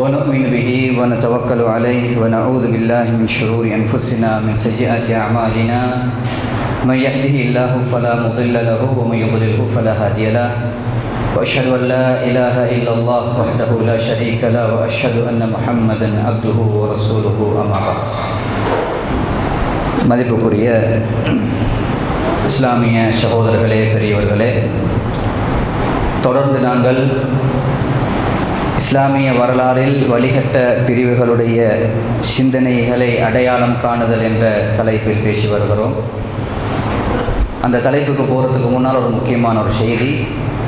ونؤمن به ونتوكل عليه ونعوذ بالله من شرور أنفسنا من سيئات أعمالنا من يهده الله فلا مضل له ومن يضلله فلا هادي له وأشهد أن لا إله إلا الله وحده لا شريك له وأشهد أن محمدا عبده ورسوله أما بعد. மதிப்புக்குரிய இஸ்லாமிய சகோதரர்களே, பெரியவர்களே, தொடர்ந்து நாங்கள் இஸ்லாமிய வரலாறில் வழிகட்ட பிரிவுகளுடைய சிந்தனைகளை அடையாளம் காணுதல் என்ற தலைப்பில் பேசி வருகிறோம். அந்த தலைப்புக்கு போகிறதுக்கு முன்னால் ஒரு முக்கியமான ஒரு செய்தி,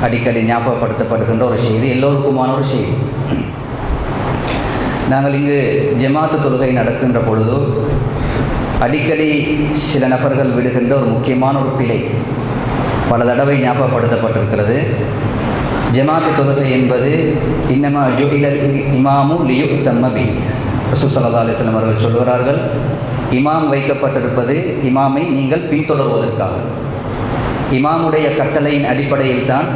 அடிக்கடி ஞாபகப்படுத்தப்படுகின்ற ஒரு செய்தி, எல்லோருக்குமான ஒரு செய்தி. நாங்கள் இங்கு ஜமாத்து தொழுகை நடக்கின்ற பொழுது அடிக்கடி சில நபர்கள் விடுகின்ற ஒரு முக்கியமான ஒரு பிழை பல தடவை ஞாபகப்படுத்தப்பட்டிருக்கிறது. ஜமாத்து தொழுகை என்பது இன்னமா ஜுஇலல் இமாமு லியுத்தம்ம பிஹி. ரசூல் ஸல்லல்லாஹு அலைஹி வஸல்லம் அவர்கள் சொல்கிறார்கள், இமாம் வைக்கப்பட்டிருப்பது இமாமை நீங்கள் பின்தொடர்வதற்காக. இமாமுடைய கட்டளையின் அடிப்படையில் தான்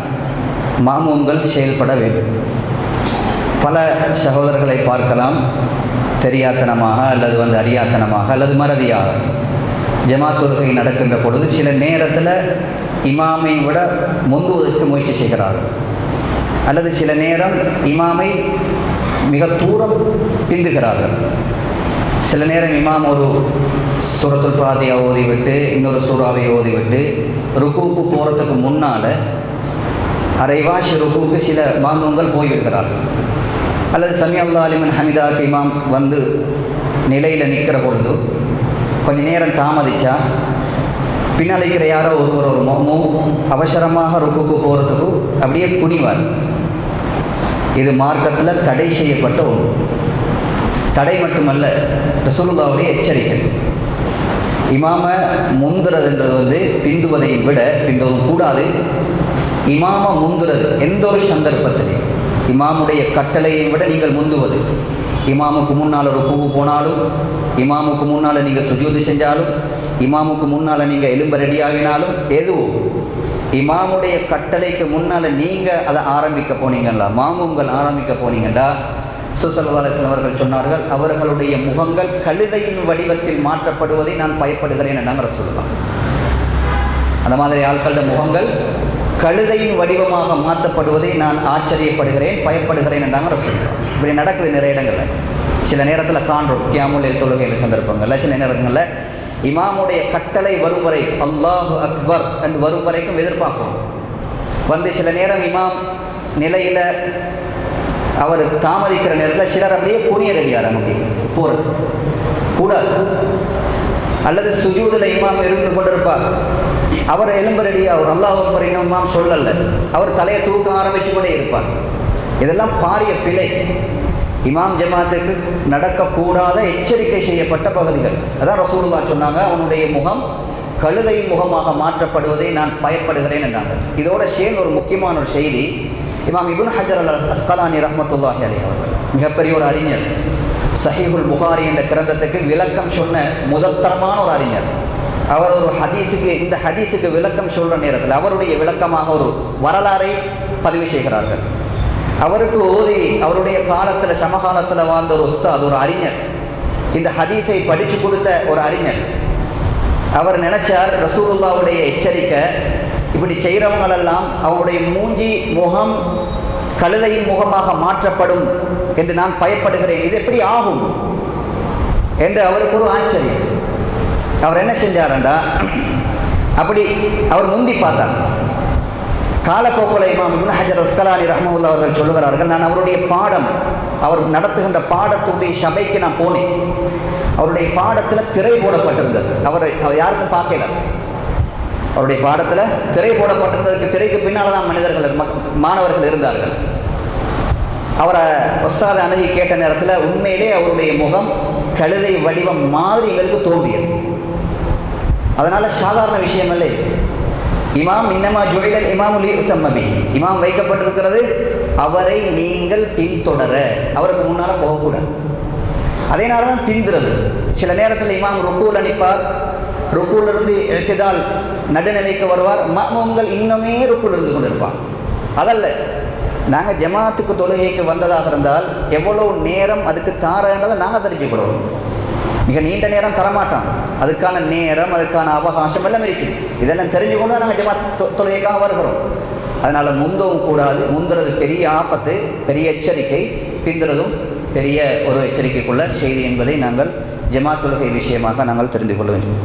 மாமூம்கள் செயல்பட வேண்டும். பல சகோதரர்களை பார்க்கலாம், தெரியாத்தனமாக அல்லது அறியாத்தனமாக அல்லது மறதியாக ஜமாத் தொழுகை நடக்கின்ற பொழுது சில நேரத்தில் இமாமை விட முந்துவதற்கு முயற்சி செய்கிறார்கள், அல்லது சில நேரம் இமாமை மிக தூரம் பிந்துகிறார்கள். சில நேரம் இமாம் ஒரு சூரத்துல் ஃபாத்திஹா ஓதிவிட்டு இன்னொரு சூறாவை ஓதிவிட்டு ருக்குவுக்கு போகிறதுக்கு முன்னால் அரைவாசி ருக்குவுக்கு சில மாமூம்கள் போய்விடுகிறார்கள். அல்லது சமி அல்லாஹு லிமன் ஹமிதாக்கு இமாம் வந்து நிலையில் நிற்கிற பொழுது கொஞ்சம் நேரம் தாமதிச்சா பின்னால் இருக்கிற யாரோ ஒரு அவசரமாக ருக்குக்கு போகிறதுக்கு அப்படியே குனிவார். இது மார்க்கத்தில் தடை செய்யப்பட்ட ஒன்று. தடை மட்டுமல்ல, ரசூலுல்லாஹ்வுடைய எச்சரிக்கை. இமாம முந்துறதுன்றது பிந்துவதை விட பிந்தவும் கூடாது. இமாம முந்துறது எந்த ஒரு சந்தர்ப்பத்திலையும் இமாமுடைய கட்டளையை விட நீங்கள் முந்துவது. இமாமுக்கு முன்னால் ருக்குக்கு போனாலும், இமாமுக்கு முன்னால் நீங்கள் சுஜூது செஞ்சாலும், இமாமுக்கு முன்னால் நீங்கள் எலும்ப ரெடியாகினாலும், எதுவும் இமாமுடைய கட்டளைக்கு முன்னால் நீங்கள் அதை ஆரம்பிக்க போனீங்களா, மாமூம்கள் ஆரம்பிக்க போனீங்கண்டா, ஸல்லல்லாஹு அலைஹி வஸல்லம் அவர்கள் சொன்னார்கள், அவர்களுடைய முகங்கள் கழுதையின் வடிவத்தில் மாற்றப்படுவதை நான் பயப்படுகிறேன் என்றாங்க ரசூலுல்லாஹ். அந்த மாதிரி ஆட்களுடைய முகங்கள் கழுதையின் வடிவமாக மாற்றப்படுவதை நான் ஆச்சரியப்படுகிறேன், பயப்படுகிறேன் என்றாங்க ரசூலுல்லாஹ். இப்படி நடக்குது நிறைய இடங்களில். சில நேரத்தில் காண்றோம் கியாமுல் லைல் தொழுகையில் சந்தர்ப்பங்களில், சில நேரங்களில் இமாமுடைய கட்டளை வரும் வரை அல்லாஹு அக்பர் என்று வரும் வரைக்கும் எதிர்பார்க்கிறோம். வந்து சில நேரம் இமாம் நிலையில் அவர் தாமதிக்கிற நேரத்தில் சிலர் அப்படியே புனிய ரெடியாராங்க, அப்படி போகிறது கூடாது. அல்லது சுஜூதில் இமாம் இருந்து கொண்டிருப்பார், அவர் எலும்பு ரெடியாக அவர் அல்லாஹ் அக்பர் இன்னும் இமாம் சொல்லலை, அவர் தலையை தூக்க ஆரம்பித்து கொண்டே இருப்பார். இதெல்லாம் பாரிய பிழை. இமாம் ஜமாத்துக்கு நடக்கக்கூடாத எச்சரிக்கை செய்யப்பட்ட பகுதிகள். அதான் ரசூலுல்லாஹ் சொன்னாங்க, அவனுடைய முகம் கழுதையின் முகமாக மாற்றப்படுவதை நான் பயப்படுகிறேன் என்றாங்க. இதோட சேர்ந்து ஒரு முக்கியமான ஒரு செய்தி, இமாம் இப்னு ஹஜர் அல் அஸ்கலானி ரஹ்மத்துல்லாஹி அலைஹி அவர்கள் மிகப்பெரிய ஒரு அறிஞர். சஹீஹுல் புகாரி என்ற கிரந்தத்துக்கு விளக்கம் சொன்ன முதற்தரமான ஒரு அறிஞர். அவர் ஒரு ஹதீஸுக்கு, இந்த ஹதீஸுக்கு விளக்கம் சொல்கிற நேரத்தில் அவருடைய விளக்கமாக ஒரு வரலாறை பதிவு செய்கிறார்கள். அவருக்கு ஓதி அவருடைய காலத்தில் சமகாலத்தில் வாழ்ந்த ஒரு உஸ்தாத், ஒரு அறிஞர், இந்த ஹதீஸை படித்து கொடுத்த ஒரு அறிஞர். அவர் நினைச்சார், ரசூலுல்லாஹ்வுடைய எச்சரிக்கை இப்படி செய்கிறவங்களெல்லாம் அவருடைய மூஞ்சி முகம் கழுதையின் முகமாக மாற்றப்படும் என்று நான் பயப்படுகிறேன், இது எப்படி ஆகும் என்று அவருக்கு ஒரு ஆச்சரியம். அவர் என்ன செஞ்சாரண்டா, அப்படி அவர் முந்தி பார்த்தார். காலப்போக்கில் இமாம் இப்னு ஹஜர் அஸ்கலானி ரஹ்மத்துல்லாஹி அவர்கள் சொல்லுகிறார்கள், நான் அவருடைய பாடம், அவர் நடத்துகின்ற பாடத்துடைய சபைக்கு நான் போனேன். அவருடைய பாடத்தில் திரை போடப்பட்டிருந்தது. அவர் யாருக்கும் பார்க்கல. அவருடைய பாடத்தில் திரை போடப்பட்டிருந்ததுக்கு திரைக்கு பின்னால் தான் மனிதர்கள், மாணவர்கள் இருந்தார்கள். அவரை உஸ்தாத் அணுகி கேட்ட நேரத்தில் உண்மையிலே அவருடைய முகம் கழுதை வடிவம் மாதிரி எங்களுக்கு தோன்றியது. அதனால் சாதாரண விஷயம் இல்லை. இமாம் இன்னமா ஜுஇலல் இமாமு லியுத்தம்ம பிஹி. இமாம் வைக்கப்பட்டிருக்கிறது அவரை நீங்கள் பின்தொடர, அவருக்கு முன்னால் போகக்கூடாது. அதே நேரம் தான் பிந்துறது. சில நேரத்தில் இமாம் ருக்கூல நிற்பார், ருக்கூலிருந்து எழுத்திதால் நடுநிலைக்கு வருவார், மாமூம்கள் இன்னுமே ருக்கூல் இருந்து கொண்டிருப்பார். அதல்ல, நாங்கள் ஜமாத்துக்கு தொழுகைக்கு வந்ததாக இருந்தால் எவ்வளோ நேரம் அதுக்கு தாரன்றதை நாங்கள் தெரிஞ்சுக்கிறோம். மிக நீண்ட நேரம் தரமாட்டோம். அதுக்கான நேரம், அதுக்கான அவகாசம் எல்லாம் இருக்குது. இதெல்லாம் தெரிஞ்சுக்கொண்டு தான் நாங்கள் ஜமாத் தொழுகைக்காக வருகிறோம். அதனால் முந்தவும் கூடாது. முந்துறது பெரிய ஆபத்து, பெரிய எச்சரிக்கை. பிந்துறதும் பெரிய ஒரு எச்சரிக்கைக்குள்ள செய்தி என்பதை நாங்கள் ஜமாத் தொழுகை விஷயமாக நாங்கள் தெரிந்து கொள்ள வேண்டும்.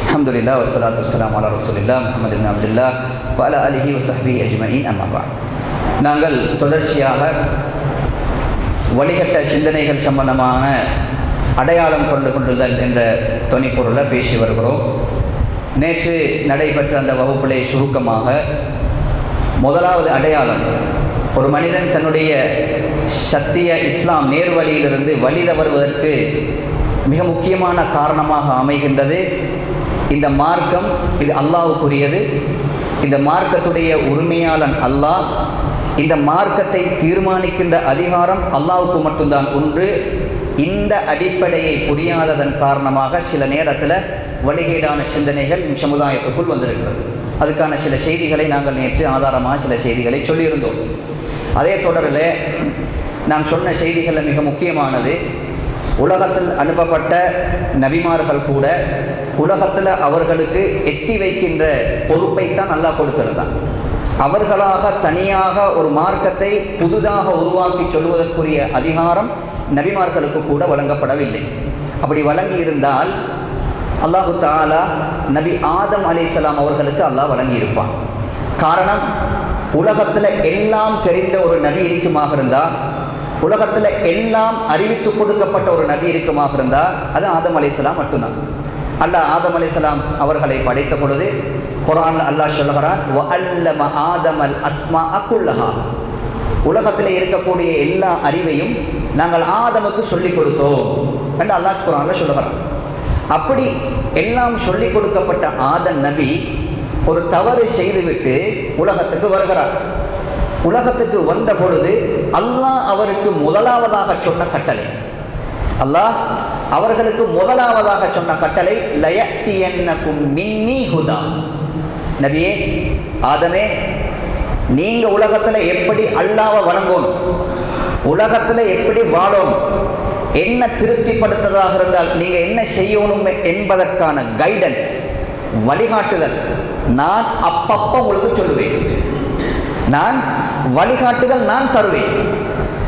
அல்ஹம்துலில்லாஹ் வஸ்ஸலாத்து வஸ்ஸலாமு அலா ரசூலில்லாஹ் முஹம்மது இப்னு அப்துல்லாஹ் வ அலா ஆலிஹி வ ஸஹ்பிஹி அஜ்மஈன். அம்மா பஅத். நாங்கள் தொடர்ச்சியாக வழிகட்ட சிந்தனைகள் சம்பந்தமான அடையாளம் கொள்ளுதல் என்ற தொனிப்பொருளை பேசி வருகிறோம். நேற்று நடைபெற்ற அந்த வகுப்பிலே சுருக்கமாக முதலாவது அடையாளம், ஒரு மனிதன் தன்னுடைய சத்திய இஸ்லாம் நேர்வழியிலிருந்து வழி தவறுவதற்கு மிக முக்கியமான காரணமாக அமைகின்றது இந்த மார்க்கம். இது அல்லாஹ்வுக்குரியது. இந்த மார்க்கத்துடைய உரிமையாளன் அல்லாஹ். இந்த மார்க்கத்தை தீர்மானிக்கின்ற அதிகாரம் அல்லாஹ்வுக்கு மட்டும்தான் உண்டு. இந்த அடிப்படையை புரியாததன் காரணமாக சில நேரத்தில் வழிகேடான சிந்தனைகள் சமுதாயத்துக்குள் வந்திருக்கிறது. அதுக்கான சில செய்திகளை நாங்கள் நேற்று ஆதாரமாக சில செய்திகளை சொல்லியிருந்தோம். அதே தொடரில் நாம் சொன்ன செய்திகளில் மிக முக்கியமானது, உலகத்தில் அனுப்பப்பட்ட நபிமார்கள் கூட உலகத்தில் அவர்களுக்கு எத்தி வைக்கின்ற பொறுப்பைத்தான் அல்லாஹ் கொடுத்திருந்தான். அவர்களாக தனியாக ஒரு மார்க்கத்தை புதிதாக உருவாக்கி சொல்வதற்குரிய அதிகாரம் நபிமார்களுக்கு கூட வழங்கப்படவில்லை. அப்படி வழங்கி இருந்தால் அல்லாஹு தஆலா நபி ஆதம் அலைஹிஸ்ஸலாம் அவர்களுக்கு அல்லாஹ் வழங்கியிருப்பான். காரணம், உலகத்தில் எல்லாம் தெரிந்த ஒரு நபி இருக்குமாக இருந்தால், உலகத்தில் எல்லாம் அறிவித்து கொடுக்கப்பட்ட ஒரு நபி இருக்குமாக இருந்தால் அது ஆதம் அலைஹிஸ்ஸலாம் மட்டும்தான். அல்லாஹ் ஆதம் அலைஹிஸ்ஸலாம் அவர்களை படைத்த பொழுது குர்ஆனில் அல்லாஹ் சொல்லுகிறான், வஅல்லம ஆதமல் அஸ்மாஅ குல்லஹா. உலகத்தில் இருக்கக்கூடிய எல்லா அறிவையும் நாங்கள் ஆதமுக்கு சொல்லிக் கொடுத்தோம் என்று அல்லாஹ் குர்ஆனில் சொல்லுகிறான். அப்படி எல்லாம் சொல்லிக் கொடுக்கப்பட்ட ஆதம் நபி ஒரு தவறு செய்துவிட்டு உலகத்துக்கு வருகிறார். உலகத்துக்கு வந்த பொழுது அல்லாஹ் அவருக்கு முதலாவதாக சொன்ன கட்டளை, அல்லாஹ் அவர்களுக்கு முதலாவதாக சொன்ன கட்டளை, லயத்தியன்னகும் மின்னி ஹுதா. நபியே, ஆதமே, நீங்க உலகத்துல எப்படி அல்லாஹ்வை வணங்கணும், உலகத்துல எப்படி வாழணும், என்ன திருப்திப்படுத்துறதாக இருந்தால் நீங்க என்ன செய்யணும் என்பதற்கான கைடன்ஸ், வழிகாட்டுதல் நான் அப்பப்போ உங்களுக்கு சொல்லுவேன். நான் வழிகாட்டுதல் நான் தருவேன்.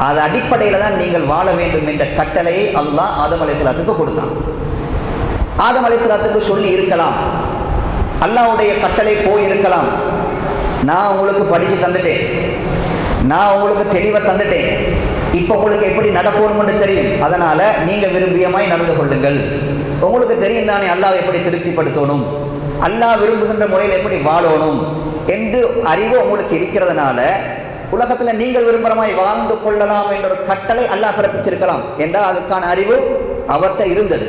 அது அடிப்படையில் தான் நீங்கள் வாழ வேண்டும் என்ற கட்டளையை அல்லாஹ் ஆதம் அலைஹிஸ்ஸலாத்துக்கு கொடுத்தான். ஆதம் அலைஹிஸ்ஸலாத்துக்கு சொல்லி இருக்கலாம், அல்லாஹ்வுடைய கட்டளை போய் இருக்கலாம், நான் உங்களுக்கு படித்து தந்துட்டேன், நான் உங்களுக்கு தெளிவை தந்துட்டேன், இப்போ உங்களுக்கு எப்படி நடக்கணும்னு தெரியும், அதனால நீங்க விரும்பியமாய் நடந்து கொள்ளுங்கள். உங்களுக்கு தெரியும் தானே அல்லாஹ் எப்படி திருப்திப்படுத்தணும், அல்லாஹ் விரும்புகின்ற முறையில் எப்படி வாழணும் என்று அறிவு உங்களுக்கு இருக்கிறதுனால உலகத்தில் நீங்கள் விரும்புகிறமாய் வாழ்ந்து கொள்ளலாம் என்ற ஒரு கட்டளை அல்லாஹ் பிறப்பிச்சிருக்கலாம் என்றால் அதுக்கான அறிவு அவர்கிட்ட இருந்தது.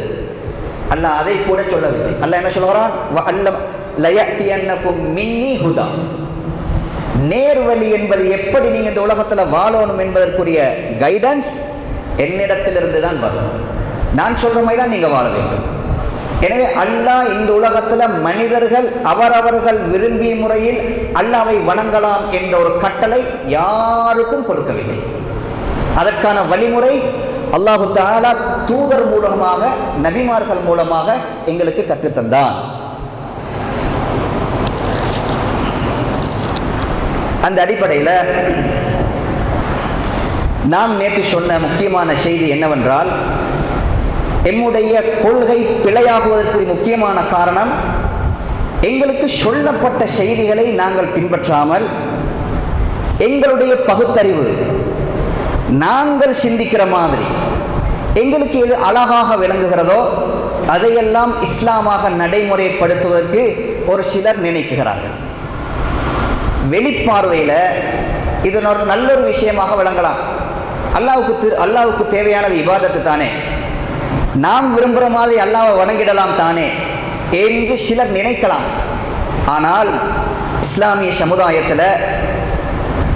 அல்லாஹ் அதை கூட சொல்லவில்லை. அல்லாஹ் என்ன சொல்கிறான், லயத்தியன்னகும் மின்னி ஹுதா. நேர்வழி என்பது எப்படி நீங்க இந்த உலகத்தில் வாழணும் என்பதற்குரிய கைடன்ஸ் என்னிடத்திலிருந்து தான் வரும். நான் சொல்ற மாதிரி தான் நீங்க வாழ வேண்டும். எனவே அல்லாஹ் இந்த உலகத்தில் மனிதர்கள் அவரவர்கள் விரும்பிய முறையில் அல்லாஹ்வை வணங்கலாம் என்ற ஒரு கட்டளை யாருக்கும் கொடுக்கவில்லை. அதற்கான வழிமுறை அல்லாஹு தஆலா தூதர் மூலமாக, நபிமார்கள் மூலமாக எங்களுக்கு கற்றுத்தந்தான். அந்த அடிப்படையில் நாம் நேற்று சொன்ன முக்கியமான செய்தி என்னவென்றால், எம்முடைய கொள்கை பிழையாகுவதற்கு முக்கியமான காரணம் எங்களுக்கு சொல்லப்பட்ட செய்திகளை நாங்கள் பின்பற்றாமல் எங்களுடைய பகுத்தறிவு, நாங்கள் சிந்திக்கிற மாதிரி எங்களுக்கு எது அழகாக விளங்குகிறதோ அதையெல்லாம் இஸ்லாமாக நடைமுறைப்படுத்துவதற்கு ஒரு சிலர் நினைக்கிறார்கள். வெளிப்பார்வையில் இது ஒரு நல்ல ஒரு விஷயமாக விளங்கலாம். அல்லாஹ்வுக்கு தேவையானது இபாதத்து தானே, நாம் விரும்புகிற மாதிரி அல்லாஹ்வை வணங்கிடலாம் தானே என்று சிலர் நினைக்கலாம். ஆனால் இஸ்லாமிய சமுதாயத்தில்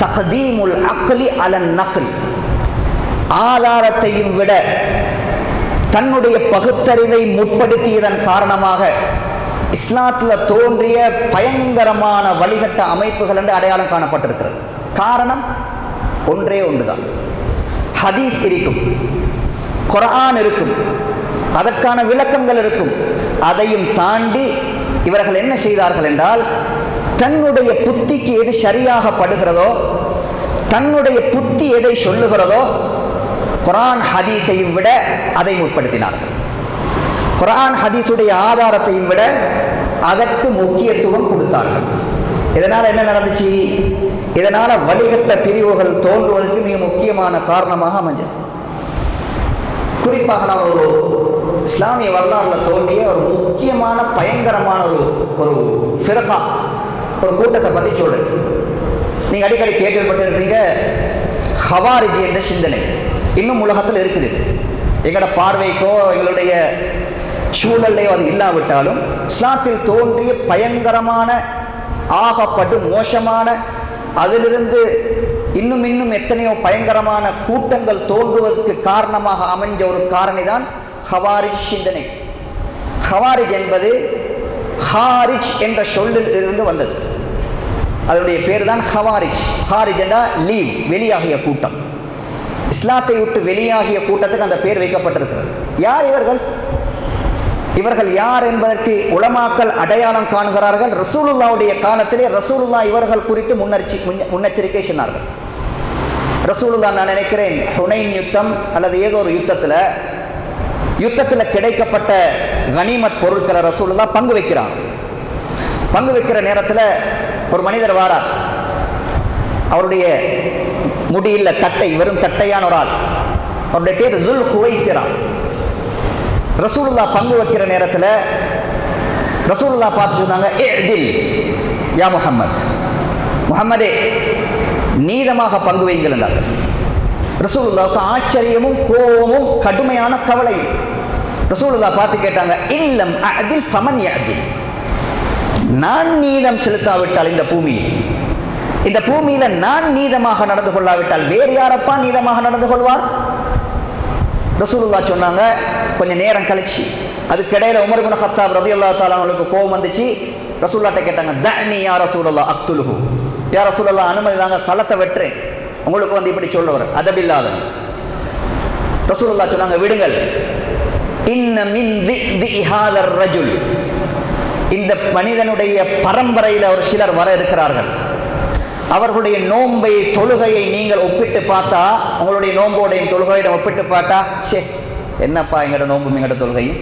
தக்தீமுல் அக்லி அலன் நக்ல், ஆதாரத்தையும் விட தன்னுடைய பகுத்தறிவை முற்படுத்தியதன் காரணமாக இஸ்லாத்தில் தோன்றிய பயங்கரமான வழிகட்ட அமைப்புகள் என்று அடையாளம் காணப்பட்டிருக்கிறது. காரணம், ஒன்றே ஒன்றுதான். ஹதீஸ் இருக்கும், குர்ஆன் இருக்கும், அதற்கான விளக்கங்கள் இருக்கும். அதையும் தாண்டி இவர்கள் என்ன செய்தார்கள் என்றால், தன்னுடைய புத்திக்கு எது சரியாக படுகிறதோ, தன்னுடைய புத்தி எதை சொல்லுகிறதோ, குர்ஆன் ஹதீஸையும் விட அதை முற்படுத்தினார்கள். குர்ஆன் ஹதீஸுடைய ஆதாரத்தையும் விட அதற்கு முக்கியத்துவம் கொடுத்தார்கள். இதனால் என்ன நடந்துச்சு? இதனால் வழிகட்ட பிரிவுகள் தோன்றுவதற்கு மிக முக்கியமான காரணமாக அமைஞ்சது. குறிப்பாக நான் ஒரு இஸ்லாமிய வரலாறுல தோன்றிய ஒரு முக்கியமான பயங்கரமான ஒரு ஃபிர்கா, ஒரு கூட்டத்தை பற்றி சொல்றேன். நீங்கள் அடிக்கடி கேள்விப்பட்டிருப்பீங்க, ஹவாரிஜி என்ற சிந்தனை இன்னும் உலகத்தில் இருக்குது. எங்களோட பார்வைக்கோ எங்களுடைய சூழல்லையோ அது இல்லாவிட்டாலும் இஸ்லாத்தில் தோன்றிய பயங்கரமான, ஆகப்பட்டு மோசமான, அதிலிருந்து இன்னும் எத்தனையோ பயங்கரமான கூட்டங்கள் தோன்றுவதற்கு காரணமாக அமைஞ்ச ஒரு காரணி தான் ஹவாரிஜ் சிந்தனை. ஹவாரிஜ் என்பது ஹாரிஜ் என்ற சொல்லில் இருந்து வந்தது. அதனுடைய பேர் தான் ஹவாரிஜ். ஹாரிஜ் என்றால் லீவ், வெளியாகிய கூட்டம். இஸ்லாத்தை விட்டு வெளியாகிய கூட்டத்துக்கு அந்த பேர் வைக்கப்பட்டிருக்கிறது. யார் இவர்கள்? இவர்கள் யார் என்பதற்கு உலமாக்கள் அடையாளம் காணுகிறார்கள். ரசூலுல்லாவுடைய காலத்திலே ரசூலுல்லா இவர்கள் குறித்து முன்னெச்சரிக்கை சொன்னார்கள். ரசூலுல்லா, நான் நினைக்கிறேன் ஹுனைன் யுத்தம் அல்லது ஏதோ ஒரு யுத்தத்தில் கிடைக்கப்பட்ட கனிமத் பொருட்களை ரசூலுல்லா பங்கு வைக்கிறாங்க. பங்கு வைக்கிற நேரத்தில் ஒரு மனிதர் வாரார். அவருடைய முடியில் தட்டை, வெறும் தட்டையான ஒரு ஆள். அவருடைய பேர் ஜுல் ஹுவைசிரா. ரசூலுல்லா பங்கு வைக்கிற நேரத்தில் ரசூலுல்லா பார்த்து சொன்னாங்க, இஅ்தில் யா முஹம்மதே, நீதமாக பங்கு வைங்கள் என்றார்கள். ரசூலுல்லாவுக்கு ஆச்சரியமும் கோபமும் கடுமையான கவலையும். ரசூலுல்லா பார்த்து கேட்டாங்க, இல்லம் அஅ்தில் ஃபமன் யஅ்தில், நான் நீதம் செலுத்தாவிட்டால் இந்த பூமியில நான் நீதமாக நடந்து கொள்ளாவிட்டால் வேறு யாரப்பா நீதமாக நடந்து கொள்வார்? ரசூலுல்லாஹ் சொன்னாங்க. கொஞ்சம் நேரம் கழிச்சு அதுக்கிடையில உமர் இப்னு கத்தாப் ரலியல்லாஹு தஆலா அவங்களுக்கு கோபம் வந்துச்சு. ரசூலுல்லாஹ்ட்ட கேட்டாங்க, தஅனி யா ரசூலல்லாஹ் அக்துலுஹு, யா ரசூலல்லாஹ் அனுமதி தாங்க, களத்தை வெட்டுறேன். உங்களுக்கு வந்து இப்படி சொல்லவர் அதபில்லாத. ரசூலுல்லாஹ் சொன்னாங்க, விடுங்கள். இன்ன மின் தி ஹாதர் ரஜுல், இந்த மனிதனுடைய பரம்பரையில் ஒரு சிலர் வர இருக்கிறார்கள். அவர்களுடைய நோன்பை, தொழுகையை நீங்கள் ஒப்பிட்டு பார்த்தா, உங்களுடைய நோம்போடையும் தொழுகையிடம் ஒப்பிட்டு பார்த்தா, சே என்னப்பா எங்களோட நோன்பும் எங்களோட தொழுகையும்,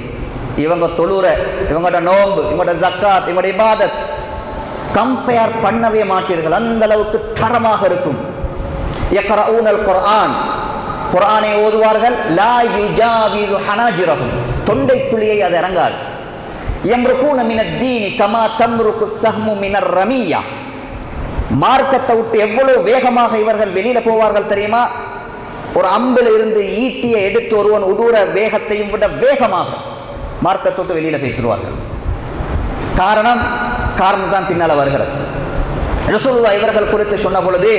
இவங்க தொழுற, இவங்களோட நோன்பு, இவங்களோட ஜக்காத், இவங்களோட இபாதத் கம்பேர் பண்ணவே மாட்டீர்கள். அந்த அளவுக்கு தரமாக இருக்கும். யக்ரஊனல் குர்ஆன், குர்ஆனை ஓதுவார்கள். லா யுஜாவிது ஹனாஜிரஹும், தொண்டைக்குழியை அது இறங்காது. யம்ருகூன மினத் தீனி கமா தம்ருக்கு ஸஹ்மு மினர் ரமியா, மார்க்கத்தை விட்டு எவ்வளவு வேகமாக இவர்கள் வெளியில போவார்கள் தெரியுமா? ஒரு அம்பில் இருந்து ஈட்டியை எடுத்து ஒருவன் உடுற வேகத்தையும் விட வேகமாக மார்க்கத்தை விட்டு வெளியில பேசிடுவார்கள். காரணம் தான் பின்னால வருகிறது. ரசூலுல்லாஹ் இவர்கள் குறித்து சொன்ன பொழுது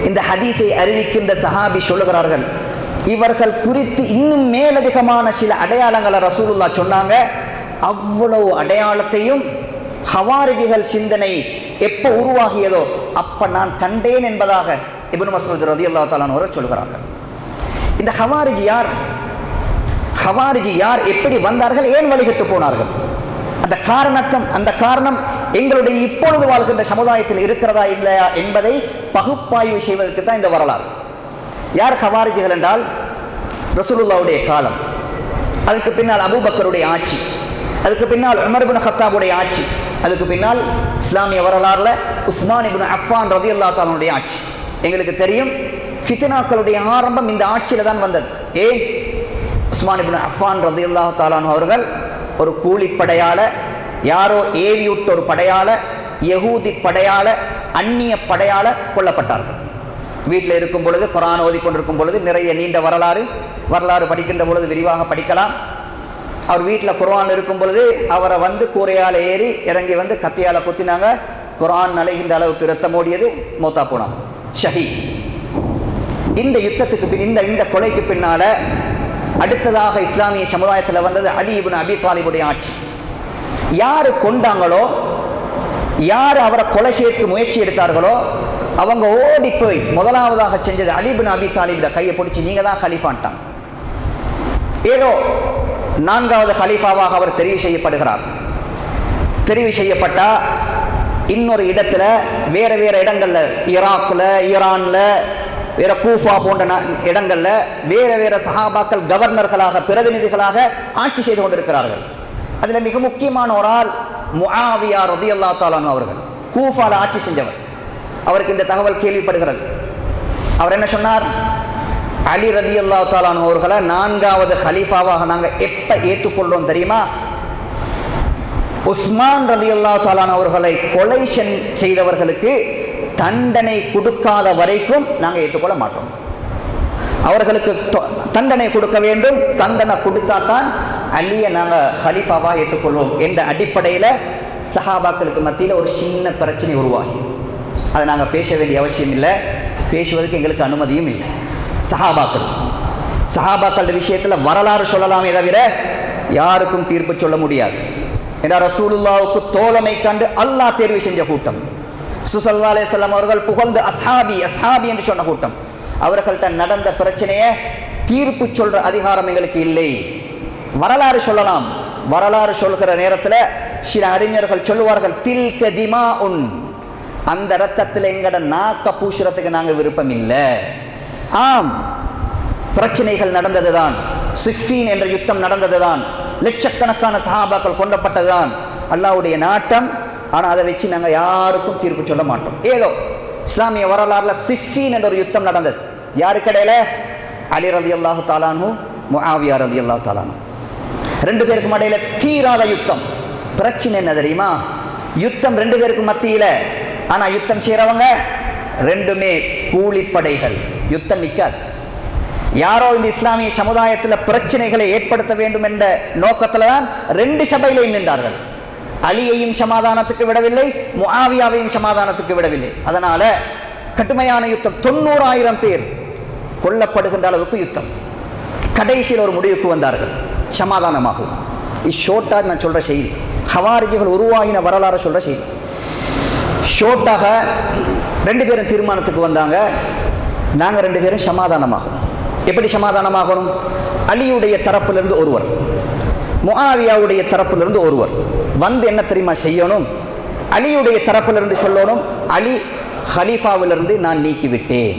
இந்த ஹதீஸை அறிவிக்கின்ற சஹாபி சொல்லுகிறார்கள், இவர்கள் குறித்து இன்னும் மேலதிகமான சில அடையாளங்களை ரசூலுல்லாஹ் சொன்னாங்க. அவ்வளவு அடையாளத்தையும் ஹவாரிஜிகள் சிந்தனை எப்போ உருவாகியதோ அப்ப நான் கண்டேன் என்பதாக இப்னு மஸ்ஊத் ரலியல்லாஹு தஆலா அவர்கள் சொல்கிறார்கள். இந்த ஹவாரிஜி யார், எப்படி வந்தார்கள், ஏன் வழிகட்டு போனார்கள், அந்த காரணம் எங்களுடைய இப்பொழுது வாழ்கின்ற சமுதாயத்தில் இருக்கிறதா இல்லையா என்பதை பகுப்பாய்வு செய்வதற்கு தான் இந்த வரலாறு. யார் ஹவாரிஜிகள் என்றால், ரசூலுல்லாஹ்வுடைய காலம், அதுக்கு பின்னால் அபூபக்கருடைய ஆட்சி, அதுக்கு பின்னால் உமர் இப்னு கத்தாபுடைய ஆட்சி, அதுக்கு பின்னால் இஸ்லாமிய வரலாறுல உஸ்மான் இப்னு அஃபான் ரலியல்லாஹு தஆலாவுடைய ஆட்சி. எங்களுக்கு தெரியும் ஃபித்னாக்களுடைய ஆரம்பம் இந்த ஆட்சியில தான் வந்தது. ஏன்? உஸ்மான் இப்னு அஃபான் ரலியல்லாஹு தஆலா அவர்கள் ஒரு கூலிப்படையால, யாரோ ஏவியுட்ட ஒரு படையால, யகூதி படையால, அந்நிய படையால கொல்லப்பட்டார்கள். வீட்டில் இருக்கும் பொழுது, குர்ஆன் ஓதிக்கொண்டிருக்கும் பொழுது, நிறைய நீண்ட வரலாறு படிக்கின்ற பொழுது விரிவாக படிக்கலாம். அவர் வீட்டில் குர்ஆன் இருக்கும் பொழுது அவரை வந்து கூரையால் ஏறி இறங்கி வந்து கத்தியால் குத்தினாங்க. குர்ஆன் நலைகின்ற அளவுக்கு இரத்தம் ஓடியது, மௌத்தா போனாங்க, ஷஹீத். இந்த யுத்தத்துக்கு இந்த கொலைக்கு பின்னால அடுத்ததாக இஸ்லாமிய சமுதாயத்தில் வந்தது அலி இப்னு அபி தாலிபுடைய ஆட்சி. யாரு கொண்டாங்களோ, யார் அவரை கொலை செய்யறதுக்கு முயற்சி எடுத்தார்களோ அவங்க ஓடி போய் முதலாவதாக செஞ்சது அலி இப்னு அபி தாலிபோட கையை பிடிச்சி நீங்க தான் ஹலீஃபான்ட்டான். ஏதோ 4வது ஹலீஃபாவாக அவர் தெரிவு செய்யப்படுகிறார். தெரிவு செய்யப்பட்டா இன்னொரு இடத்துல வேற வேற இடங்கள்ல, ஈராக்ல, ஈரான்ல, வேற கூஃபா போன்ற இடங்கள்ல வேற வேற சஹாபாக்கள் கவர்னர்களாக, பிரதிநிதிகளாக ஆட்சி செய்து கொண்டிருக்கிறார்கள். அதுல மிக முக்கியமான ஒரு ஆள் முஆவியா ரலியல்லாஹு தஆலா அன்ஹு அவர்கள், கூஃபால ஆட்சி செஞ்சவர். அவருக்கு இந்த தகவல் கேள்விப்படுகிறது. அவர் என்ன சொன்னார்? அலி ரலியல்லாஹு தஆலா அன்ஹு அவர்களை 4வது ஹலீஃபாவாக நாங்க எப்ப ஏற்றுக்கொள்றோம் தெரியுமா? உஸ்மான் ரலியல்லாஹு தஆலா அன்ஹு அவர்களை கொலை செய்தவர்களுக்கு தண்டனை கொடுக்காத வரைக்கும் நாங்கள் ஏற்றுக்கொள்ள மாட்டோம். அவர்களுக்கு தண்டனை கொடுக்க வேண்டும். தண்டனை கொடுத்தா தான் அலியை நாங்கள் ஹலீஃபாவாக ஏற்றுக்கொள்வோம் என்ற அடிப்படையில் சஹாபாக்களுக்கு மத்தியில் ஒரு சின்ன பிரச்சனை உருவாகி, அதை நாங்கள் பேச வேண்டிய அவசியம் இல்லை, பேசுவதற்கு எங்களுக்கு அனுமதியும் இல்லை. சஹாபாக்கள் விஷயத்தில் வரலாறு சொல்லலாமே தவிர யாருக்கும் தீர்ப்பு சொல்ல முடியாது. ஏன்னா ரசூலுல்லாவுக்கு தோழமை கண்டு அல்லாஹ் தேர்வு செஞ்ச கூட்டம். ஸல்லல்லாஹு அலைஹி வஸல்லம் அவர்கள் புகழ்ந்து அஸ்ஹாபி அஸ்ஹாபி என்று சொன்ன கூட்டம். அவர்கள்ட்ட நடந்த பிரச்சனையை தீர்ப்பு சொல்ற அதிகாரம் எங்களுக்கு இல்லை. வரலாறு சொல்லலாம். வரலாறு சொல்கிற நேரத்தில் சில அறிஞர்கள் சொல்லுவார்கள், தில்க திமாஉன், அந்த ரத்தத்தில் எங்கட நாக்க பூசுறதுக்கு நாங்கள் விருப்பம் இல்லை. ஆம், பிரச்சனைகள் நடந்ததுதான், சிஃபீன் என்ற யுத்தம் நடந்ததுதான், லட்சக்கணக்கான சஹாபாக்கள் கொல்லப்பட்டதுதான் அல்லாஹ்வுடைய நாட்டம். ஆனால் அதை வச்சு நாங்கள் யாருக்கும் தீர்ப்பு சொல்ல மாட்டோம். ஏதோ இஸ்லாமிய வரலாறுல சிஃபீன் என்ற ஒரு யுத்தம் நடந்தது. யாருக்கு இடையில? அலி ரலியல்லாஹு தஆலா அன்ஹு, முஆவியா ரலியல்லாஹு தஆலா அன்ஹு, 2 பேருக்கும் இடையில தீராத யுத்தம். பிரச்சனை என்ன தெரியுமா? யுத்தம் 2 பேருக்கு மத்தியில, ஆனா யுத்தம் செய்யறவங்க 2மே கூலிப்படைகள். யுத்தம் நிற்காது. யாரோ இந்த இஸ்லாமிய சமுதாயத்தில் பிரச்சனைகளை ஏற்படுத்த வேண்டும் என்ற நோக்கத்தில் தான் 2 சபையிலையும் நின்றார்கள். அலியையும் சமாதானத்துக்கு விடவில்லை, முஆவியாவையும் சமாதானத்துக்கு விடவில்லை. அதனால கடுமையான யுத்தம், 90,000 பேர் கொல்லப்படுகின்ற அளவுக்கு யுத்தம். கடைசியில் ஒரு முடிவுக்கு வந்தார்கள், சமாதானமாகும். ஷோர்ட்டாக நான் சொல்ற செய்தி, ஹவாரிஜிகள் உருவாகின வரலாறு சொல்ற செய்தி. ஷோர்ட்டாக 2 பேரும் தீர்மானத்துக்கு வந்தாங்க, நாங்கள் 2 பேரும் சமாதானமாகும். எப்படி சமாதானமாகணும்? அலியுடைய தரப்பிலிருந்து ஒருவர், முஆவியாவுடைய தரப்பிலிருந்து ஒருவர் வந்து என்ன தெரியுமா செய்யணும்? அலியுடைய தரப்பிலிருந்து சொல்லணும், அலி ஹலீஃபாவிலிருந்து நான் நீக்கிவிட்டேன்.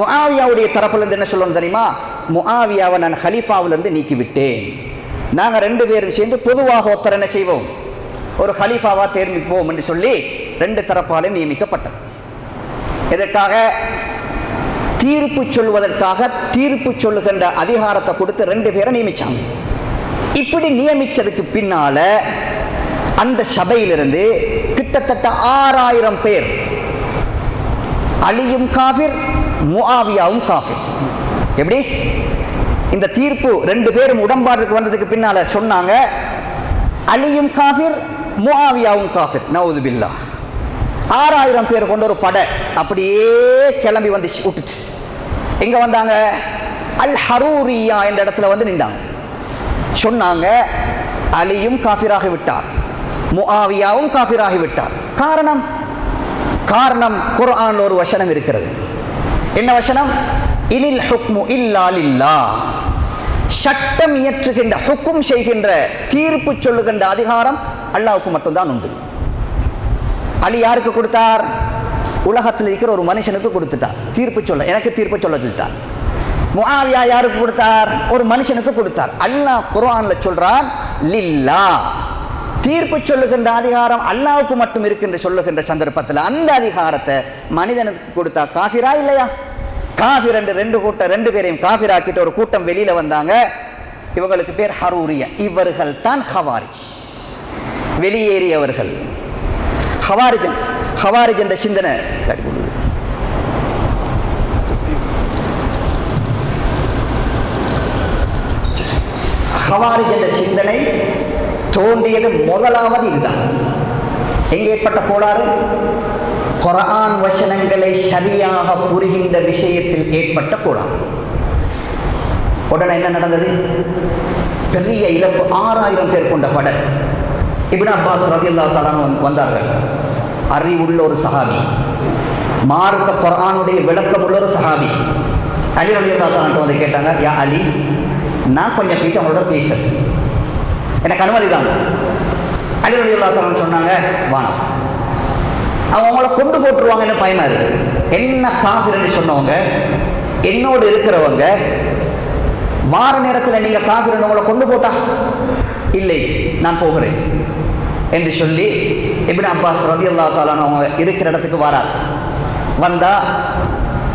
முஆவியாவுடைய தரப்பிலிருந்து என்ன சொல்லணும் தெரியுமா? முஆவியாவை நான் ஹலீஃபாவிலிருந்து நீக்கிவிட்டேன். நாங்கள் 2 பேரும் சேர்ந்து பொதுவாக ஒருத்தர் என்ன செய்வோம், ஒரு ஹலீஃபாவா தேர்ந்தெடுப்போம் என்று சொல்லி 2 தரப்பாலும் நியமிக்கப்பட்டது. இதற்காக தீர்ப்பு சொல்வதற்காக தீர்ப்பு சொல்லுகின்ற அதிகாரத்தை கொடுத்து 2 பேரை நியமிச்சாங்க. இப்படி நியமிச்சதுக்கு பின்னால அந்த சபையிலிருந்து கிட்டத்தட்ட 6,000 பேர், அலியும் காஃபிர், முஆவியாவும் காஃபிர். எப்படி இந்த தீர்ப்பு 2 பேரும் உடன்பாடுக்கு வந்ததுக்கு பின்னால சொன்னாங்க, அலியும் காஃபிர், முஆவியாவும் காஃபிர். நவுது பில்லாஹ். 6,000 பேர் கொண்ட ஒரு படை அப்படியே கிளம்பி வந்து விட்டுச்சு. எங்க வந்தாங்க? அல் ஹரூரியா என்ற இடத்துல வந்து நின்றாங்க. சொன்னாங்க, அலியும் காஃபிராகி விட்டார், முஆவியாவும் காஃபிராகி விட்டார். காரணம் குர்ஆன்ல ஒரு வசனம் இருக்கிறது. என்ன வசனம்? இனில் ஹுக்மு இல்லா லில்லாஹ். சட்டம் இயற்றுகின்ற, ஹுக்கும் செய்கின்ற, தீர்ப்பு சொல்லுகின்ற அதிகாரம் அல்லாஹ்வுக்கு மட்டும்தான் உண்டு. அலி யாருக்கு கொடுத்தார்? உலகத்தில் இருக்கிற ஒரு மனுஷனுக்கு கொடுத்துட்டார் தீர்ப்பு சொல்ல, எனக்கு தீர்ப்பு சொல்ல சொல்லிட்டார். முஆவியா யாருக்கு கொடுத்தார்? ஒரு மனுஷனுக்கு கொடுத்தார். அல்லாஹ் குர்ஆன்ல சொல்றான், லில்லாஹ். தீர்ப்பு சொல்லுகின்ற அதிகாரம் அல்லாஹ்வுக்கு மட்டும் இருக்கின்ற சொல்லுகின்ற சந்தர்ப்பத்தில் அந்த அதிகாரத்தை மனிதனுக்கு கொடுத்தா காஃபிரா இல்லையா? காஃபிர் என்று 2 பேரையும் காஃபிராக்கிட்ட ஒரு கூட்டம் வெளியில வந்தாங்க. இவங்களுக்கு பேர் ஹரூரியா. இவர்கள் தான் ஹவாரிஜ், வெளியேறியவர்கள். ஹவாரிஜ் என்ற சிந்தனை, ஹவாரிஜ் என்ற சிந்தனை தோன்றியது முதலாவது இதுதான். எங்கே ஏற்பட்ட கோளாறு? குர்ஆன் வசனங்களை சரியாக புரிகின்ற விஷயத்தில் ஏற்பட்ட கோளாறு. உடனே என்ன நடந்தது? பெரிய இழப்பு. 6,000 பேர் கொண்ட படை. இப்னு அப்பாஸ் ரலியல்லாஹு தஆலா வந்தார்கள். அறிவுள்ள ஒரு சஹாபி. மார்க்க குர்ஆனுடைய விளக்கம் உள்ள ஒரு சஹாபி அலி ரலியல்லாஹு தஆலா வந்து கேட்டாங்க, யா அலி, நான் கொஞ்சம் போயிட்டு அவங்களோட பேசுறேன், எனக்கு அனுமதி தாங்க. அலி ரலியல்லாஹு தஆலா சொன்னாங்க, வானம். அவங்கள கொண்டு போட்டுருவாங்கன்னு பயமா இருக்கு. என்ன காஃபிர்னு சொன்னவங்க, என்னோடு இருக்கிறவங்க, வார நேரத்தில் நீங்க காஃபிர்னு உங்களை கொண்டு போட்டா, இல்லை நான் போகிறேன் என்று சொல்லி இப்னு அப்பாஸ் ரலியல்லாஹு தஆலா அவங்க இருக்கிற இடத்துக்கு வரார். வந்தா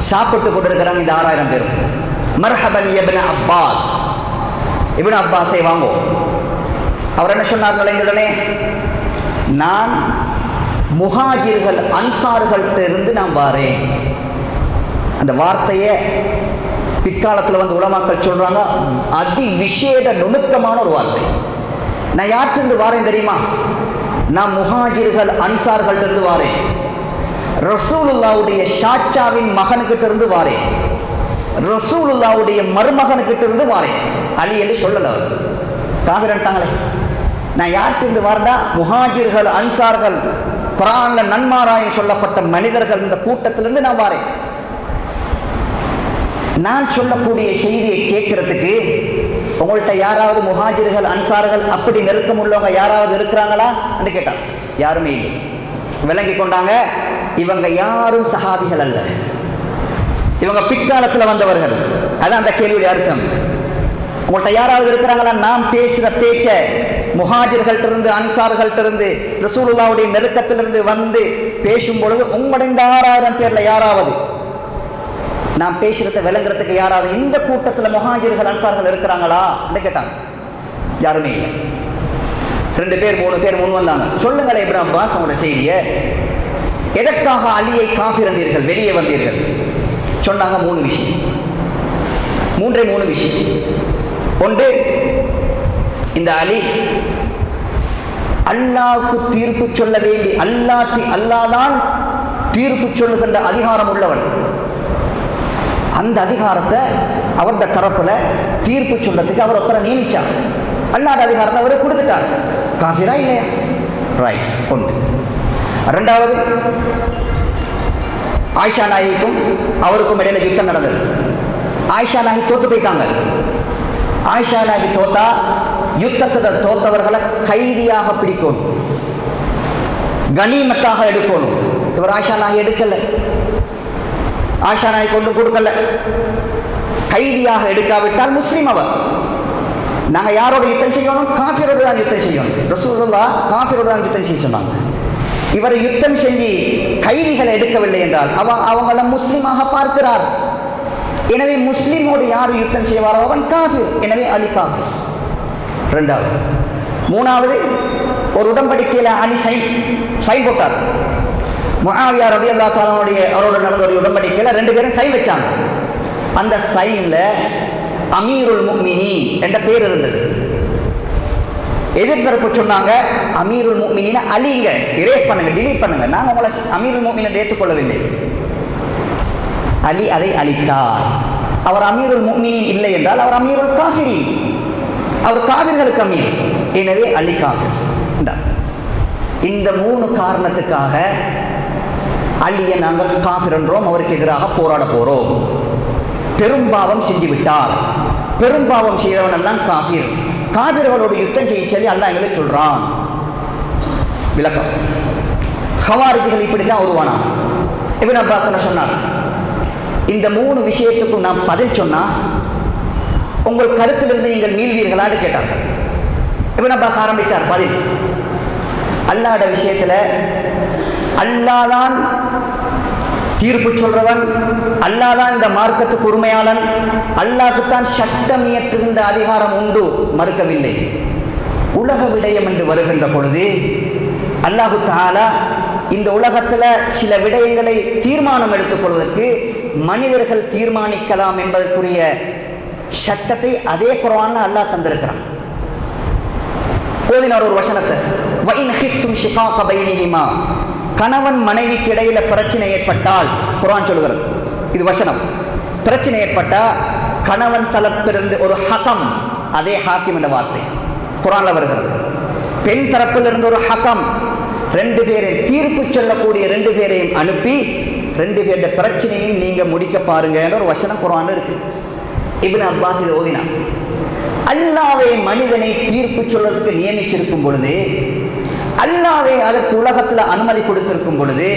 சாப்பிட்டு கொண்டிருக்கிறாங்க இந்த 6000 பேரும். மர்ஹபன் இப்னு அப்பாஸ், இப்னு அப்பாஸை வாங்கோ. அவர் என்ன சொன்னார் நுழைந்தவுடனே, நான் முஹாஜிர்கள் அன்சார்கள்ட்ட இருந்து நான் வாரேன். அந்த வார்த்தையை பிற்காலத்தில் வந்து உலமாக்கள் சொல்றாங்க, அதி விசேட நுணுக்கமான ஒரு வார்த்தை. நான் யார்கிட்ட வாரேன் தெரியுமா? நான் முஹாஜிர்கள் அன்சார்கள்ட்ட இருந்து வாரேன். ரசூலுல்லாவுடைய ஷாச்சாவின் மகனுக்கிட்ட இருந்து வாரேன். ரசூலுல்லாவுடைய மருமகனுக்கிட்ட இருந்து வாரேன். அலி என்று சொல்லல, காவிரன்ட்டாங்களே. நான் யார்கிட்ட இருந்து வாரேன்டா, முஹாஜிர்கள் அன்சார்கள், குர்ஆன்ல நன்மாராயம் சொல்லப்பட்ட மனிதர்கள் இந்த கூட்டத்திலிருந்து நான் வாரேன். நான் சொல்லக்கூடிய செய்தியை கேட்கறதுக்கு உங்கள்கிட்ட யாராவது முஹாஜிர்கள் அன்சார்கள் அப்படி நெருக்கம் உள்ளவங்க யாராவது இருக்கிறாங்களா என்று கேட்டான். யாருமே இல்லை. விளங்கி கொண்டாங்க, இவங்க யாரும் சஹாபிகள் அல்ல, இவங்க பிற்காலத்தில் வந்தவர்கள். அதான் அந்த கேள்வியுடைய அர்த்தம். உங்கள்கிட்ட யாராவது இருக்கிறாங்களா? நாம் பேசுகிற பேச்ச முஹாஜிர்கள்ட்ட இருந்து அன்சார்கள்ட்ட இருந்து ரசூலுல்லாவுடைய நெருக்கத்திலிருந்து வந்து பேசும் பொழுது உங்களுடைய இந்த 6000 பேர்ல யாராவது நான் பேசுறத விளங்குறதுக்கு யாராவது இந்த கூட்டத்தில் முஹாஜிர்கள் அன்சார்கள் இருக்கிறாங்களா என்று கேட்டாங்க. யாருமே இல்லை. 2 பேர் 3 பேர் முன் வந்தாங்க. சொல்லுங்களேன் இப்னு அப்பாஸ், உங்களோட செய்தியை, எதற்காக அலியை காஃபிர் என்றீர்கள், வெளியே வந்தீர்கள்? சொன்னாங்க 3 விஷயம். 3 விஷயம். ஒன்று, இந்த அலி அல்லாஹ்வுக்கு தீர்ப்பு சொல்ல வேண்டி, அல்லாஹ்தான் தீர்ப்பு சொல்லுகின்ற அதிகாரம் உள்ளவன். அந்த அதிகாரத்தை அவருடைய தரப்புல தீர்ப்பு சொல்றதுக்கு அவர் ஒருத்தரை நியமிச்சார். அல்லாஹ்ட அதிகாரத்தை அவரை கொடுத்துட்டார். காஃபிரா இல்லையா? ரைட். ஒன்று. 2வது, ஆயிஷா நாயிக்கும் அவருக்கும் இடையில யுத்தம் நடந்தது. ஆயிஷா நாயி தோத்து போயிட்டாங்க. ஆயிஷா நாயி தோத்தா யுத்தத்தை தோத்தவர்களை கைதியாக பிடிக்கணும், கனிமத்தாக எடுக்கணும். இவர் ஆயிஷா நாயி எடுக்கல, ஆயிஷா நாயி கொண்டு கொடுக்கல. கைதியாக எடுக்காவிட்டால் முஸ்லீம் அவர். நாங்க யாரோட யுத்தம் செய்யணும்? காஃபிரோடு தான் யுத்தம் செய்யணும். ரசூலுல்லாஹ் காஃபிரோடு தான் யுத்தம் செய்ய சொன்னாங்க. இவர் யுத்தம் செஞ்சு கைதிகளை எடுக்கவில்லை என்றால் அவங்கள முஸ்லீமாக பார்க்கிறார். எனவே முஸ்லீமோடு யார் யுத்தம் செய்வாரோ அவன் காஃபிர். எனவே அலி காஃபிர். 2வது. 3வது, ஒரு உடன்படிக்கையில் அலி சைன் போட்டார். முஆவியா ரலியல்லாஹு தஆலா அவரோட நடந்த ஒரு உடன்படிக்கையில் 2 பேரும் சைன் வச்சாங்க. அந்த சைன்ல அமீருல் முஃமினீன் என்ற பேர் இருந்தது. எதிர்த்தரப்பு சொன்னாங்க, அமீருல் முஃமினீன் அலிங்க, இரேஸ் பண்ணுங்க, டிலீட் பண்ணுங்க, நாங்கள் உங்களை அமீருல் முஃமினீன் ஏற்றுக்கொள்ளவில்லை. அலி அதை அளித்தார். அவர் அமீருல் முஃமினீன் இல்லை என்றால் அவர் அமீருல் காஃபிரீன், அவர் காவிர்களுக்கு அமீர். எனவே அலி காஃபிர். இந்த 3 காரணத்துக்காக அலியை நாங்கள் காஃபிர் என்றோம், அவருக்கு எதிராக போராட போறோம். பெரும்பாவம் செஞ்சு விட்டார். பெரும்பாவம் செய்கிறவன் எல்லாம் காஃபிர். காபிர்களோடு யுத்தம் செய்ய சொல்லி அல்லாஹ் எங்களை சொல்றான். விளக்கம், ஹவாரிஜிகள் இப்படித்தான் உருவானான். இப்னு அப்பாஸ் என்ன சொன்னார்? இந்த 3 விஷயத்துக்கும் நான் பதில் சொன்னா உங்கள் கருத்திலிருந்து நீங்கள் மீள்வீர்களான்னு கேட்டார்கள். இப்னு அப்பாஸ் ஆரம்பிச்சார் பதில். அல்லாஹ்வுடைய விஷயத்துல அல்லாஹ்தான் தீர்ப்பு சொல்றவன், அல்லாஹ்தான் இந்த மார்க்கத்துக்கு உரிமையாளன், அல்லாஹ்வுக்குத்தான் சட்டம் இயற்றுகின்ற அதிகாரம் உண்டு, மறுக்கவில்லை. உலக விடயம் என்று வருகின்ற பொழுது அல்லாஹு தஆலா இந்த உலகத்தில் சில விடயங்களை தீர்மானம் எடுத்துக்கொள்வதற்கு மனிதர்கள் தீர்மானிக்கலாம் என்பதற்குரிய சட்டத்தை அதே குர்ஆன்ல அல்லாஹ் தந்திருக்கிறான். ஓதினார் ஒரு வசனத்தை, வஇன் ஹிஃப்தும் ஷிகாக பைனிஹிமா, கணவன் மனைவிக்கு இடையில பிரச்சனை ஏற்பட்டால், குர்ஆன் சொல்கிறது, இது வசனம், பிரச்சனை ஏற்பட்டா கணவன் தரப்பிலிருந்து ஒரு ஹகம், அதே ஹாக்கிம் என்ற வார்த்தை குர்ஆன்ல வருகிறது. பெண் தரப்பிலிருந்து ஒரு ஹகம், 2 பேரையும் தீர்ப்பு சொல்லக்கூடிய 2 பேரையும் அனுப்பி ரெண்டு பேருடைய பிரச்சனையும் நீங்கள் முடிக்க பாருங்கன்ற ஒரு வசனம் குர்ஆன்ல இருக்கு. இப்னு அப்பாஸ் இதை ஓதினான். அல்லாஹ்வே மனிதனை தீர்ப்பு சொல்றதுக்கு நியமிச்சிருக்கும் பொழுது, அல்லாஹ்வே அதற்கு உலகத்தில் அனுமதி கொடுத்திருக்கும் பொழுது,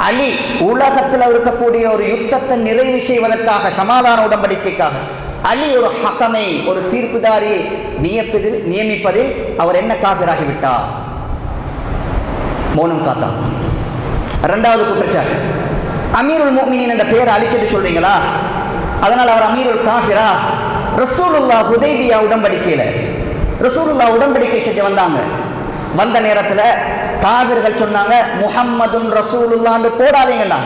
அலி உலகத்தில் இருக்கக்கூடிய ஒரு யுத்தத்தை நிறைவு செய்வதற்காக, சமாதான உடன்படிக்கைக்காக அலி ஒரு ஹக்கமை, ஒரு தீர்ப்புதாரியை நியமிப்பதில் அவர் என்ன காபிராகிவிட்டார்? மௌனம் காத்தான். இரண்டாவது குற்றச்சாட்டு, அமீருல் முஃமினீன் என்ற பெயரை அழிச்சிட்டு சொல்றீங்களா, அதனால் அவர் அமீருல் காஃபிரா? ரசூலுல்லாஹ் ஹுதைபியா உடன்படிக்கையில் ரசூலுல்லாஹ் உடன்படிக்கை செஞ்சு வந்த நேரத்தில் காவிர்கள் சொன்னாங்க, முஹம்மதுன் ரசூலுல்லான்னு போடாதீங்கண்ணா.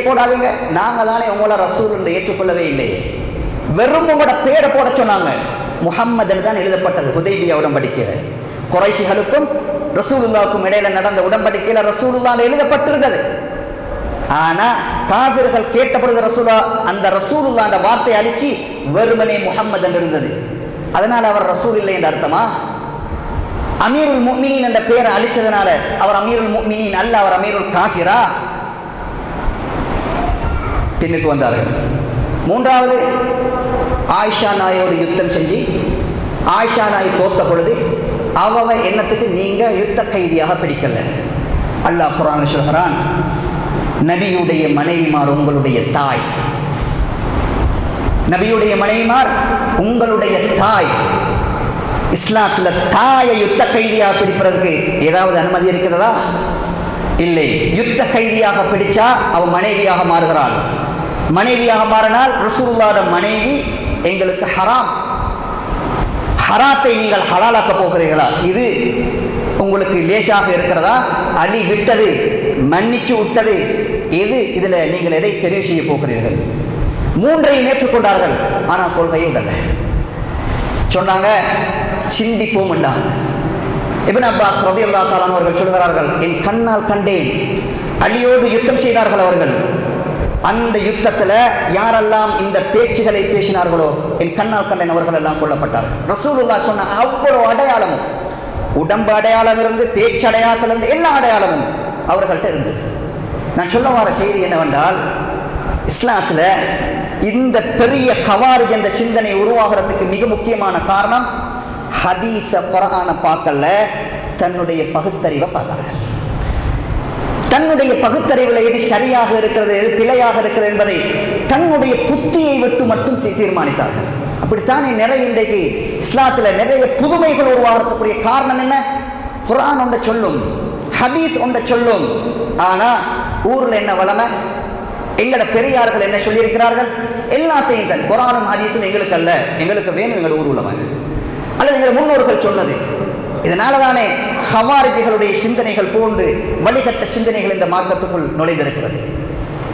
போடாதீங்க, நாங்கள் தானே உங்களை ரசூல் என்று ஏற்றுக்கொள்ளவே இல்லையே. வெறும் உங்களோட பேரை போட சொன்னாங்க. முஹம்மதுன்னு தான் எழுதப்பட்டது ஹுதைபியா உடன்படிக்கையில். குறைஷிகளுக்கும் ரசூலுல்லாவுக்கும் இடையில நடந்த உடன்படிக்கையில் ரசூலுல்லான்னு எழுதப்பட்டிருந்தது. ஆனா காபிர்கள் கேட்டபொழுது ரசூலா அந்த ரசூலுல்லாஹ் வார்த்தையை அழிச்சு வெறுமனே முஹம்மது என்று இருந்தது. அதனால அவர் ரசூல் இல்லை என்ற அர்த்தமா? அமீருல் முஃமினீன் என்ற பெயரை அழிச்சதுனால அவர் அமீருல் முஃமினீன் அல்ல, அவர் அமீருல் காஃபிரா? பின்னுக்கு வந்தார்கள். மூன்றாவது, ஆயிஷா நாயோடு யுத்தம் செஞ்சு ஆயிஷா நாய் தோத்த பொழுது அவ எண்ணத்துக்கு நீங்க யுத்த கைதியாக பிடிக்கல. அல்லாஹ் குர்ஆனில் சொல்கிறான், நபியுடைய மனைவிமார் உங்களுடைய தாய், நபியுடைய மனைவிமார் உங்களுடைய தாய். இஸ்லாத்தில் தாயை யுத்த கைதியாக பிடிப்பதற்கு ஏதாவது அனுமதி இருக்கிறதா? இல்லை. யுத்த கைதியாக பிடிச்சா அவ மனைவியாக மாறுகிறாள். மனைவியாக மாறினால் ரசூலுல்லாஹ்வுடைய மனைவி எங்களுக்கு ஹராம். ஹராத்தை நீங்கள் ஹலாலாக்க போகிறீர்களா? இது உங்களுக்கு லேசாக இருக்கிறதா? அலி விட்டது, மன்னிச்சு விட்டது எது? இதில் நீங்கள் எதை தெரிவு செய்ய போகிறீர்கள்? மூன்றையும் ஏற்றுக்கொண்டார்கள். ஆனால் கொள்கையை விடலை. சொன்னாங்க சிந்திப்போம் என்றாங்க. இப்னு அப்பாஸ் ரலியல்லாஹு தஆலா அவர்கள் சொல்கிறார்கள், என் கண்ணால் கண்டேன், அலியோடு யுத்தம் செய்தார்கள் அவர்கள். அந்த யுத்தத்தில் யாரெல்லாம் இந்த பேச்சுகளை பேசினார்களோ என் கண்ணால் கண்டேன், அவர்கள் எல்லாம் கொல்லப்பட்டார்கள். ரசூலுல்லாஹ் சொன்ன அவ்வளவு அடையாளமும், உடம்பு அடையாளம் இருந்து பேச்சு அடையாளத்திலிருந்து எல்லா அடையாளமும் அவர்கள்ட்ட இருந்தது. நான் சொல்ல வர செய்தி என்னவென்றால், இஸ்லாத்தில் இந்த பெரிய ஹவாரிஜ் என்ற சிந்தனை உருவாகிறதுக்கு மிக முக்கியமான காரணம் ஹதீஸ குர்ஆனை பார்க்கல, தன்னுடைய பகுத்தறிவை பார்த்தார்கள். தன்னுடைய பகுத்தறிவில் எது சரியாக இருக்கிறது, எது பிழையாக இருக்கிறது என்பதை தன்னுடைய புத்தியை விட்டு மட்டும் தீர்மானித்தார்கள். அப்படித்தானே நிறைய இன்றைக்கு இஸ்லாத்தில் நிறைய புதுமைகள் உருவாகிறதுக்குரிய காரணம் என்ன? குர்ஆன் ஒன்றை சொல்லும், ஹதீஸ் ஒன்றை சொல்லும். ஆனால் ஊரில் என்ன வளமை? எங்களோட பெரியார்கள் என்ன சொல்லியிருக்கிறார்கள்? எல்லாத்தையும் தான் குர்ஆனும் ஹதீஸும் எங்களுக்கு அல்ல, எங்களுக்கு வேணும் எங்களோட ஊர் உள்ளவங்க அல்லது எங்கள் முன்னோர்கள் சொன்னது. இதனால தானே ஹவாரிஜிகளுடைய சிந்தனைகள் போன்று வழிகட்ட சிந்தனைகள் இந்த மார்க்கத்துக்குள் நுழைந்திருக்கிறது.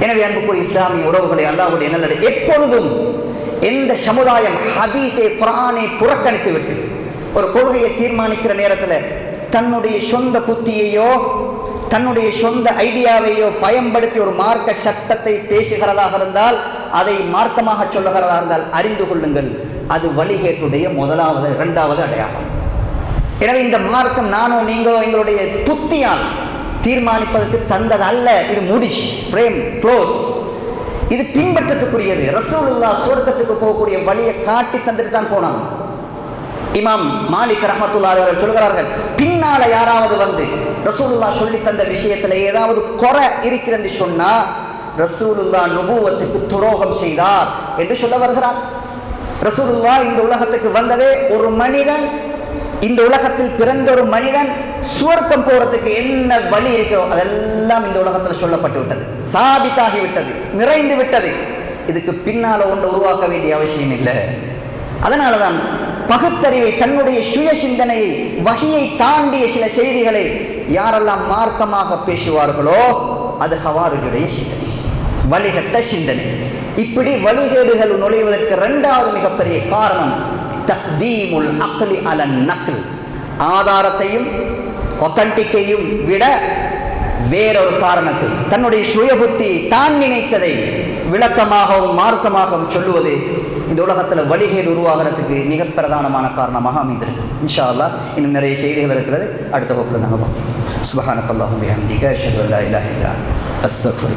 எனவே அன்புக்குரிய இஸ்லாமிய உறவுகளை அல்லாஹ்வுடைய நல்லது, எப்பொழுதும் எந்த சமுதாயம் ஹதீஸை குர்ஆனை புறக்கணித்து விட்டு ஒரு கொள்கையை தீர்மானிக்கிற நேரத்தில் தன்னுடைய சொந்த புத்தியையோ தன்னுடைய சொந்த ஐடியாவையோ பயன்படுத்தி ஒரு மார்க்க சட்டத்தை பேசுகிறதாக இருந்தால், அதை மார்க்கமாக சொல்லுகிறதா இருந்தால் அறிந்து கொள்ளுங்கள், அது வழிகேட்டுடைய முதலாவது இரண்டாவது அடையாளம். எனவே இந்த மார்க்கம் நானோ நீங்களோ எங்களுடைய புத்தியால் தீர்மானிப்பதற்கு தந்தது அல்ல. இது முடிச்சு, ஃப்ரேம் க்ளோஸ். இது பின்பற்றத்துக்குரியது. ரசூலுல்லாஹ் சுவர்க்கத்துக்கு போகக்கூடிய வழியை காட்டி தந்துட்டு தான் போனாங்க. இமாம் மாலிக் ரஹ்மத்துல்லாஹி அவர்கள் சொல்கிறார்கள், பின்னால யாராவது வந்து ரசூலுல்லாஹ் சொல்லி தந்த விஷயத்துல ஏதாவது குறை இருக்கிறது சொன்னா ரசூலுல்லாஹ் நுபுவத்துக்கு துரோகம் செய்தார் என்று சொல்ல வருகிறார். ரசூலுல்லாஹ் இந்த உலகத்துக்கு வந்ததே ஒரு மனிதன், இந்த உலகத்தில் பிறந்த ஒரு மனிதன் சுவர்க்கம் போறதுக்கு என்ன வழி இருக்கோ அதெல்லாம் இந்த உலகத்தில் சொல்லப்பட்டு விட்டது, சாபித்தாகி விட்டது, நிறைந்து விட்டது. இதுக்கு பின்னால ஒன்று உருவாக்க வேண்டிய அவசியம் இல்லை. அதனாலதான் பகுத்தறிவை, தன்னுடைய சுய சிந்தனையை, வகையை தாண்டிய சில செய்திகளை யாரெல்லாம் மார்க்கமாக பேசுவார்களோ அது ஹவாரிஜுடைய சிந்தனை, வழிகட்ட சிந்தனை. இப்படி வழிகேடுகள் நுழைவதற்கு இரண்டாவது மிகப்பெரிய காரணம் தக்தீமுல் அக்லி அலன் நக்ல். ஆதாரத்தையும் ஒத்தன்டிக்கையும் விட வேறொரு காரணத்தை, தன்னுடைய சுய புத்தி தான் நினைத்ததை விளக்கமாகவும் மார்க்கமாகவும் சொல்லுவது இந்த உலகத்தில் வழிகேடு உருவாகிறதுக்கு மிக பிரதானமான காரணமாக அமைந்திருக்கு. இன்ஷா அல்லாஹ் இன்னும் நிறைய செய்திகள் இருக்கிறது, அடுத்த வகுப்பில் நாங்கள் பார்ப்போம். சுப்ஹானக்கல்லாஹு வபிஹம்திக அஷ்ஹது அல்லா இலாஹா இல்லா அன்த அஸ்தக்ஃபிருக.